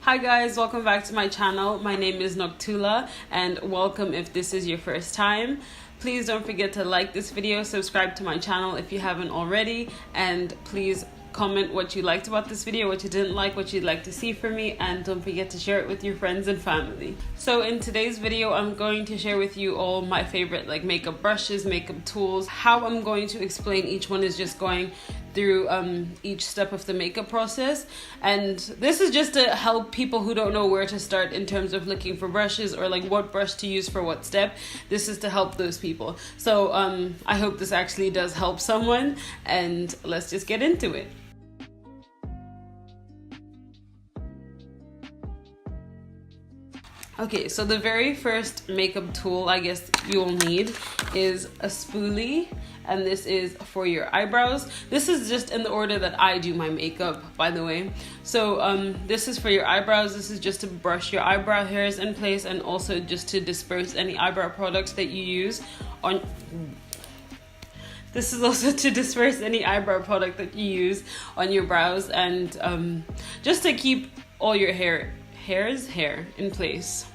Hi guys, welcome back to my channel. My name is Nokuthula and welcome if this is your first time. Please don't forget to like this video, subscribe to my channel if you haven't already, and please comment what you liked about this video, what you didn't like, what you'd like to see from me, and don't forget to share it with your friends and family. So in today's video, I'm going to share with you all my favorite makeup brushes, makeup tools. How I'm going to explain each one is just going through each step of the makeup process, and this is just to help people who don't know where to start in terms of looking for brushes or what brush to use for what step. This is to help those people. So I hope this actually does help someone, and let's just get into it. Okay, so the very first makeup tool I guess you will need is a spoolie, and this is for your eyebrows. This is just in the order that I do my makeup, by the way. So this is for your eyebrows. This is just to brush your eyebrow hairs in place, and also just to disperse any eyebrow products that you use on. This is also to disperse any eyebrow product that you use on your brows, and just to keep all your hair in place.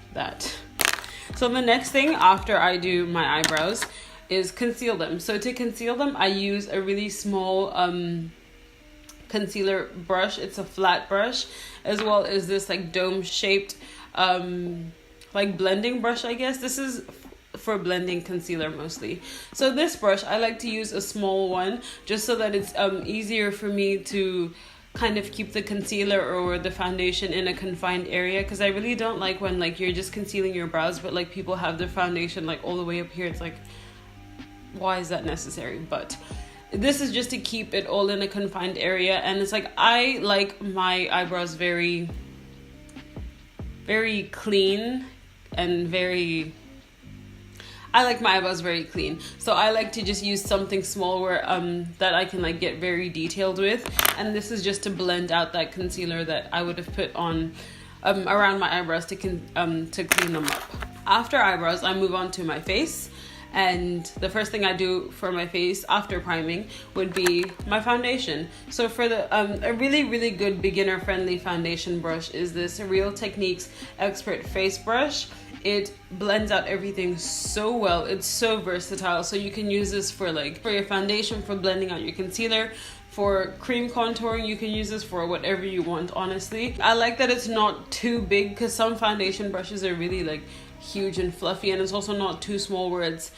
So the next thing after I do my eyebrows is conceal them. So to conceal them, I use a really small concealer brush. It's a flat brush, as well as this dome shaped blending brush, I guess. This is for blending concealer mostly. So this brush, I like to use a small one just so that it's easier for me to kind of keep the concealer or the foundation in a confined area, because I really don't like when you're just concealing your brows but people have their foundation all the way up here. It's why is that necessary? But this is just to keep it all in a confined area, and it's I like my eyebrows very, very clean and I like my eyebrows very clean, so I like to just use something small where that I can get very detailed with, and this is just to blend out that concealer that I would have put on around my eyebrows to clean them up. After eyebrows, I move on to my face, and the first thing I do for my face after priming would be my foundation. So for the a really good beginner friendly foundation brush is this Real Techniques Expert Face Brush. It blends out everything so well. It's so versatile. So you can use this for for your foundation, for blending out your concealer, for cream contouring. You can use this for whatever you want, honestly. I like that it's not too big, because some foundation brushes are really huge and fluffy, and it's also not too small where it's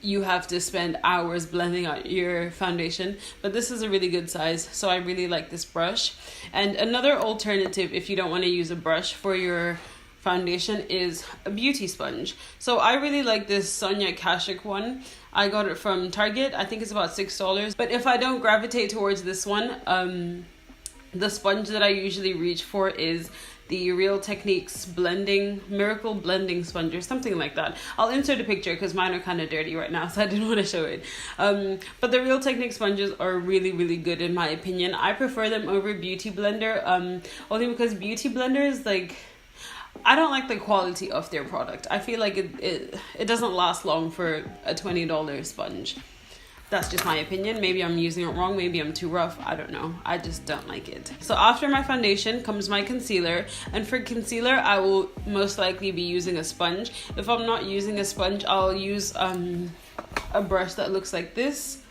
you have to spend hours blending out your foundation. But this is a really good size, so I really like this brush. And another alternative, if you don't want to use a brush for your foundation, is a beauty sponge. So I really like this Sonia Kashuk one. I got it from Target. I think it's about $6. But if I don't gravitate towards this one, the sponge that I usually reach for is the Real Techniques Miracle Blending Sponge, or something like that. I'll insert a picture because mine are kind of dirty right now, so I didn't want to show it. But the Real Techniques sponges are really good in my opinion. I prefer them over Beauty Blender, only because Beauty Blender is I don't like the quality of their product. I feel like it doesn't last long for a $20 sponge. That's just my opinion. Maybe I'm using it wrong. Maybe I'm too rough. I don't know. I just don't like it. So after my foundation comes my concealer. And for concealer, I will most likely be using a sponge. If I'm not using a sponge, I'll use a brush that looks like this.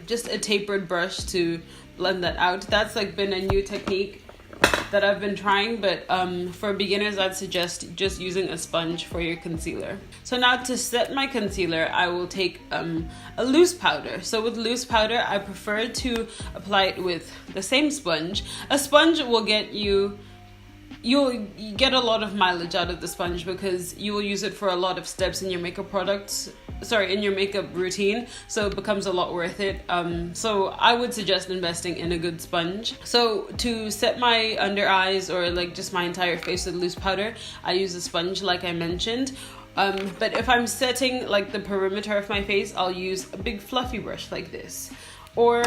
Just a tapered brush to blend that out. That's been a new technique that I've been trying, but for beginners I'd suggest just using a sponge for your concealer. So now to set my concealer, I will take a loose powder. So with loose powder, I prefer to apply it with the same sponge. A sponge will get you'll get a lot of mileage out of the sponge, because you will use it for a lot of steps in your makeup in your makeup routine, so it becomes a lot worth it. So I would suggest investing in a good sponge. So to set my under eyes or just my entire face with loose powder, I use a sponge like I mentioned. But if I'm setting the perimeter of my face, I'll use a big fluffy brush like this or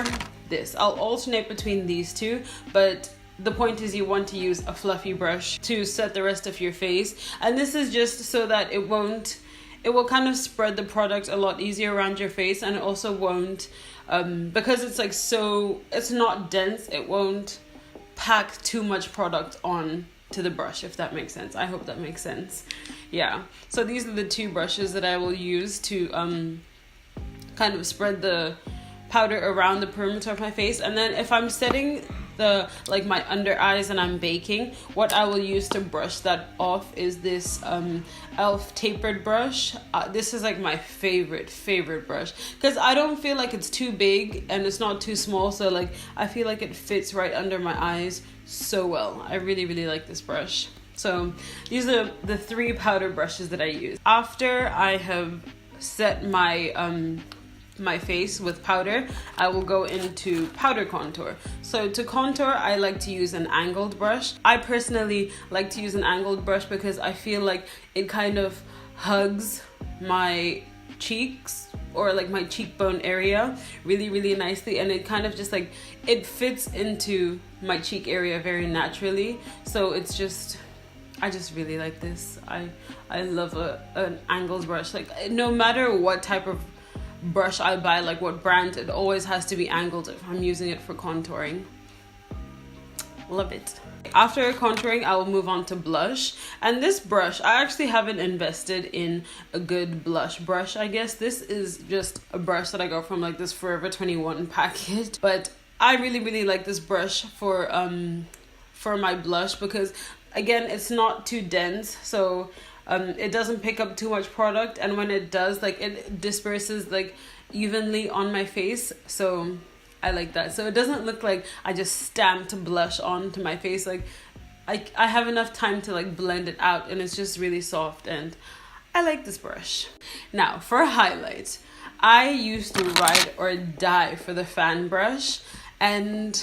this. I'll alternate between these two, but the point is you want to use a fluffy brush to set the rest of your face. And this is just so that it will kind of spread the product a lot easier around your face, and it also won't, because it's it's not dense, it won't pack too much product on to the brush, if that makes sense. I hope that makes sense. Yeah, so these are the two brushes that I will use to kind of spread the powder around the perimeter of my face. And then if I'm setting the my under eyes and I'm baking, what I will use to brush that off is this elf tapered brush. This is like my favorite brush, because I don't feel like it's too big and it's not too small, so like I feel like it fits right under my eyes so well. I really like this brush. So these are the 3 powder brushes that I use. After I have set my my face with powder, I will go into powder contour. So to contour, I like to use an angled brush. I personally like to use an angled brush because I feel like it kind of hugs my cheeks or like my cheekbone area really nicely, and it kind of just like it fits into my cheek area very naturally. So it's just, I just really like this. I love an angled brush. Like no matter what type of brush I buy, like what brand, it always has to be angled if I'm using it for contouring. Love it. After contouring, I will move on to blush. And this brush, I actually haven't invested in a good blush brush, I guess. This is just a brush that I got from like this Forever 21 packet. But I really like this brush for my blush because, again, it's not too dense. So it doesn't pick up too much product, and when it does, like it disperses like evenly on my face. So I like that. So it doesn't look like I just stamped blush onto my face. Like I have enough time to like blend it out, and it's just really soft, and I like this brush. Now for highlight, I used to ride or die for the fan brush, and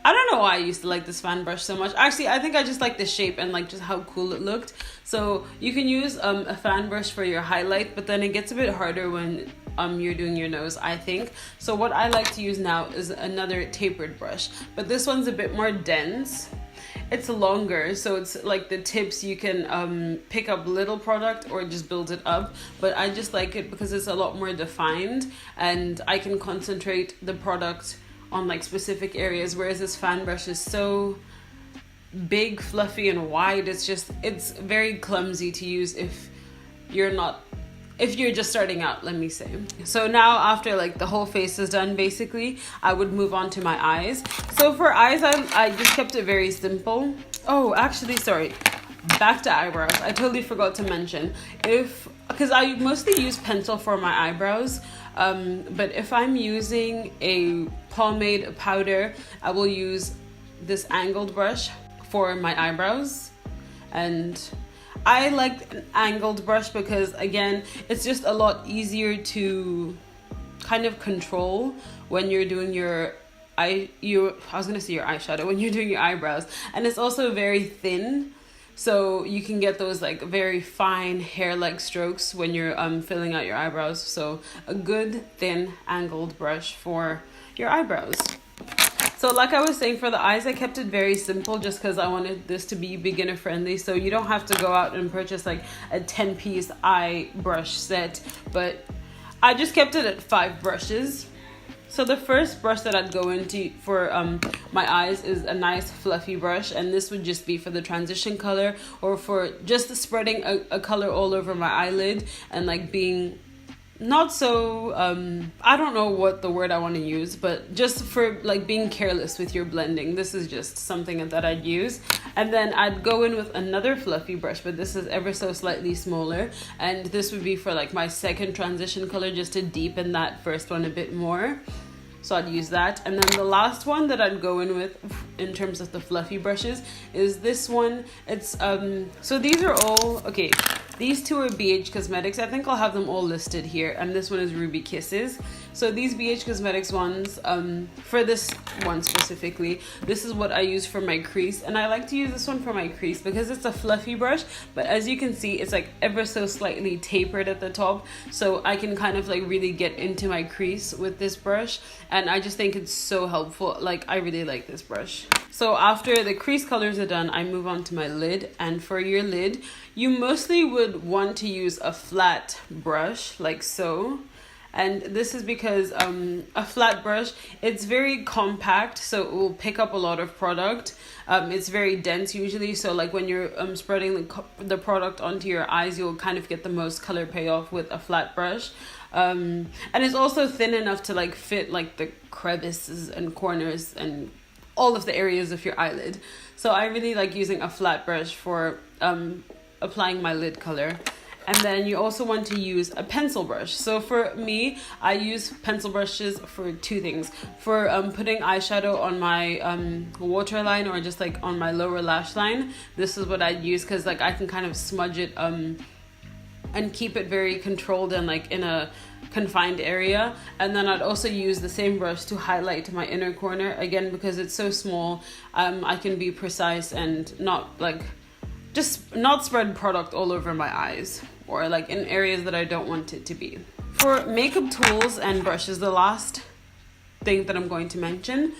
I don't know why I used to like this fan brush so much. Actually, I think I just like the shape and like just how cool it looked. So you can use a fan brush for your highlight, but then it gets a bit harder when you're doing your nose, I think. So what I like to use now is another tapered brush, but this one's a bit more dense. It's longer, so it's like the tips you can pick up little product or just build it up, but I just like it because it's a lot more defined and I can concentrate the product on like specific areas, whereas this fan brush is so big, fluffy and wide. It's very clumsy to use if you're just starting out, let me say. So now after like the whole face is done, basically I would move on to my eyes. So for eyes, I just kept it very simple. Oh, actually, sorry, back to eyebrows. I totally forgot to mention, because I mostly use pencil for my eyebrows, but if I'm using a pomade powder, I will use this angled brush for my eyebrows. And I like an angled brush because, again, it's just a lot easier to kind of control when you're doing your eyeshadow, when you're doing your eyebrows. And it's also very thin, so you can get those like very fine hair-like strokes when you're filling out your eyebrows. So a good thin angled brush for your eyebrows. So like I was saying, for the eyes, I kept it very simple just because I wanted this to be beginner friendly. So you don't have to go out and purchase like a 10-piece eye brush set, but I just kept it at 5 brushes. So the first brush that I'd go into for my eyes is a nice fluffy brush, and this would just be for the transition color or for just spreading a color all over my eyelid and like being not so I don't know what the word I want to use, but just for like being careless with your blending. This is just something that I'd use. And then I'd go in with another fluffy brush, but this is ever so slightly smaller, and this would be for like my second transition color, just to deepen that first one a bit more. So I'd use that. And then the last one that I'd go in with in terms of the fluffy brushes is this one. It's so these are all, okay, these two are BH Cosmetics. I think I'll have them all listed here. And this one is Ruby Kisses. So these BH Cosmetics ones, for this one specifically, this is what I use for my crease. And I like to use this one for my crease because it's a fluffy brush, but as you can see, it's like ever so slightly tapered at the top. So I can kind of like really get into my crease with this brush. And I just think it's so helpful. Like, I really like this brush. So after the crease colors are done, I move on to my lid. And for your lid, you mostly would want to use a flat brush like so. and this is because a flat brush, it's very compact, so it will pick up a lot of product. It's very dense usually, so like when you're spreading the product onto your eyes, you'll kind of get the most color payoff with a flat brush. And it's also thin enough to like fit like the crevices and corners and all of the areas of your eyelid. So I really like using a flat brush for applying my lid color. And then you also want to use a pencil brush. So for me, I use pencil brushes for two things. For putting eyeshadow on my waterline or just like on my lower lash line, this is what I'd use, because like I can kind of smudge it and keep it very controlled and like in a confined area. And then I'd also use the same brush to highlight my inner corner, again because it's so small. I can be precise and not like just not spread product all over my eyes or like in areas that I don't want it to be. For makeup tools and brushes, the last thing that I'm going to mention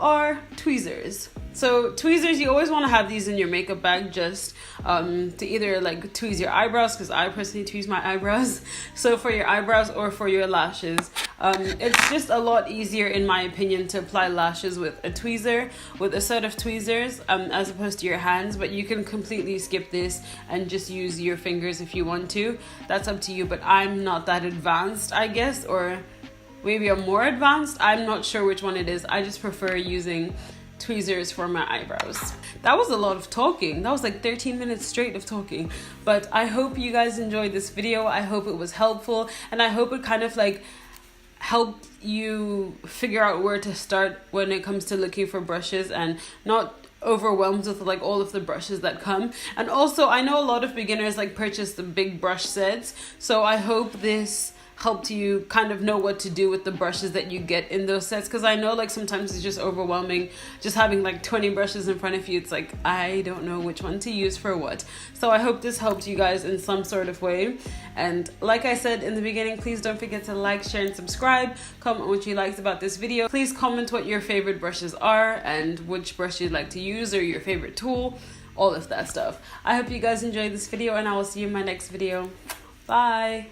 are tweezers. So tweezers, you always want to have these in your makeup bag just to either like tweeze your eyebrows, because I personally tweeze my eyebrows. So for your eyebrows or for your lashes, it's just a lot easier in my opinion to apply lashes with a tweezer, with a set of tweezers, as opposed to your hands. But you can completely skip this and just use your fingers if you want to. That's up to you, but I'm not that advanced, I guess, or maybe I'm more advanced. I'm not sure which one it is. I just prefer using tweezers for my eyebrows. That was a lot of talking. That was like 13 minutes straight of talking. But I hope you guys enjoyed this video. I hope it was helpful, and I hope it kind of like helped you figure out where to start when it comes to looking for brushes and not overwhelmed with like all of the brushes that come. And also I know a lot of beginners like purchase the big brush sets, so I hope this helped you kind of know what to do with the brushes that you get in those sets, because I know like sometimes it's just overwhelming just having like 20 brushes in front of you. It's like I don't know which one to use for what. So I hope this helped you guys in some sort of way. And like I said in the beginning, please don't forget to like, share and subscribe. Comment what you liked about this video. Please comment what your favorite brushes are and which brush you'd like to use or your favorite tool, all of that stuff. I hope you guys enjoyed this video, and I will see you in my next video. Bye.